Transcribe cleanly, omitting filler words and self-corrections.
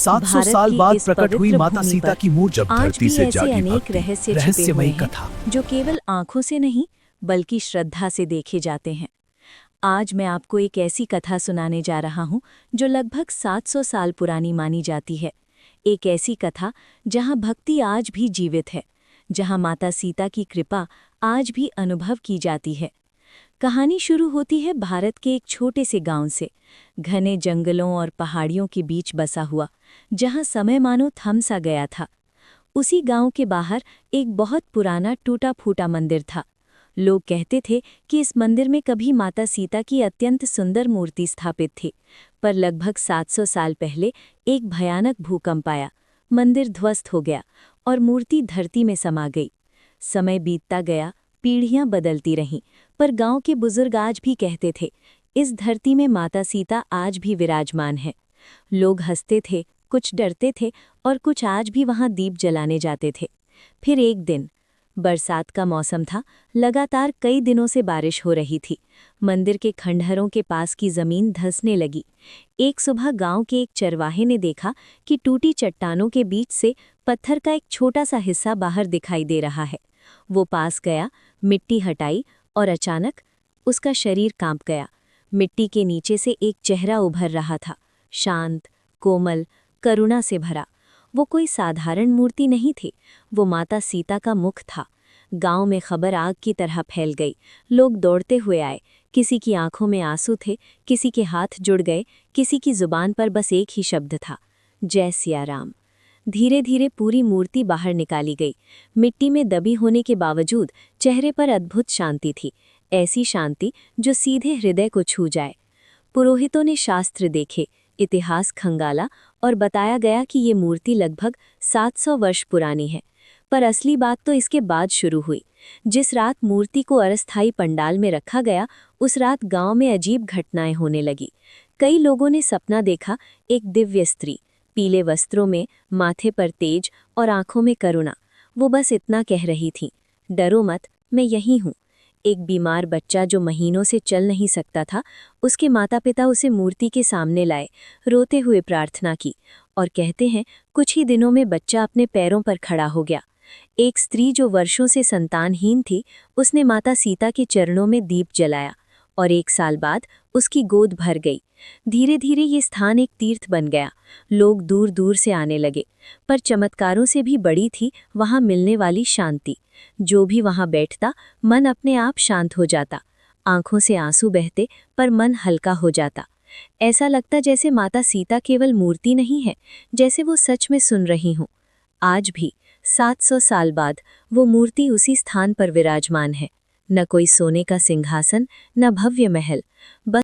700 भारत साल की बाद इस प्रकट हुई पवित्र माता भूमि सीता पर की मूर्त जब आज धरती भी से ऐसे जागी अनेक भक्ति, रहस्य छिपे हुए रहस्यमयी हैं कथा। जो केवल आंखों से नहीं बल्कि श्रद्धा से देखे जाते हैं। आज मैं आपको एक ऐसी कथा सुनाने जा रहा हूं जो लगभग 700 साल पुरानी मानी जाती है। एक ऐसी कथा जहां भक्ति आज भी जीवित है, जहां माता सीता की कृपा आज भी अनुभव की जाती है। कहानी शुरू होती है भारत के एक छोटे से गांव से, घने जंगलों और पहाड़ियों के बीच बसा हुआ, जहां समय मानो थम सा गया था। उसी गांव के बाहर एक बहुत पुराना टूटा-फूटा मंदिर था। लोग कहते थे कि इस मंदिर में कभी माता सीता की अत्यंत सुंदर मूर्ति स्थापित थी, पर लगभग 700 साल पहले एक भयानक भूकंप आया। मंदिर ध्वस्त हो गया और मूर्ति धरती में समा गई। समय बीतता गया, पीढ़ियां बदलती रहीं, पर गांव के बुजुर्ग आज भी कहते थे, इस धरती में माता सीता आज भी विराजमान है। लोग हंसते थे, कुछ डरते थे और कुछ आज भी वहां दीप जलाने जाते थे। फिर एक दिन बरसात का मौसम था, लगातार कई दिनों से बारिश हो रही थी। मंदिर के खंडहरों के पास की जमीन धंसने लगी। एक सुबह गांव के एक चरवाहे ने देखा कि टूटी चट्टानों के बीच से पत्थर का एक छोटा सा हिस्सा बाहर दिखाई दे रहा है। वो पास गया, मिट्टी हटाई और अचानक उसका शरीर कांप गया। मिट्टी के नीचे से एक चेहरा उभर रहा था, शांत, कोमल, करुणा से भरा। वो कोई साधारण मूर्ति नहीं थी, वो माता सीता का मुख था। गांव में खबर आग की तरह फैल गई। लोग दौड़ते हुए आए, किसी की आंखों में आंसू थे, किसी के हाथ जुड़ गए, किसी की जुबान पर बस एक ही शब्द था, जय सिया राम। धीरे धीरे पूरी मूर्ति बाहर निकाली गई। मिट्टी में दबी होने के बावजूद चेहरे पर अद्भुत शांति थी, ऐसी शांति जो सीधे हृदय को छू जाए। पुरोहितों ने शास्त्र देखे, इतिहास खंगाला और बताया गया कि ये मूर्ति लगभग 700 वर्ष पुरानी है। पर असली बात तो इसके बाद शुरू हुई। जिस रात मूर्ति को अस्थायी पंडाल में रखा गया, उस रात गांव में अजीब घटनाएं होने लगी। कई लोगों ने सपना देखा, एक दिव्य स्त्री, पीले वस्त्रों में, माथे पर तेज और आंखों में करुणा। वो बस इतना कह रही थी, डरो मत, मैं यहीं हूँ। एक बीमार बच्चा जो महीनों से चल नहीं सकता था, उसके माता पिता उसे मूर्ति के सामने लाए, रोते हुए प्रार्थना की और कहते हैं कुछ ही दिनों में बच्चा अपने पैरों पर खड़ा हो गया। एक स्त्री जो वर्षों से संतानहीन थी, उसने माता सीता के चरणों में दीप जलाया और 1 साल बाद उसकी गोद भर गई। धीरे धीरे ये स्थान एक तीर्थ बन गया। लोग दूर दूर से आने लगे, पर चमत्कारों से भी बड़ी थी वहां मिलने वाली शांति। जो भी वहां बैठता, मन अपने आप शांत हो जाता। आंखों से आंसू बहते, पर मन हल्का हो जाता। ऐसा लगता जैसे माता सीता केवल मूर्ति नहीं है, जैसे वो सच में सुन रही हूँ। आज भी 700 साल बाद वो मूर्ति उसी स्थान पर विराजमान है। न कोई सोने का सिंहासन, न भव्य महल, बस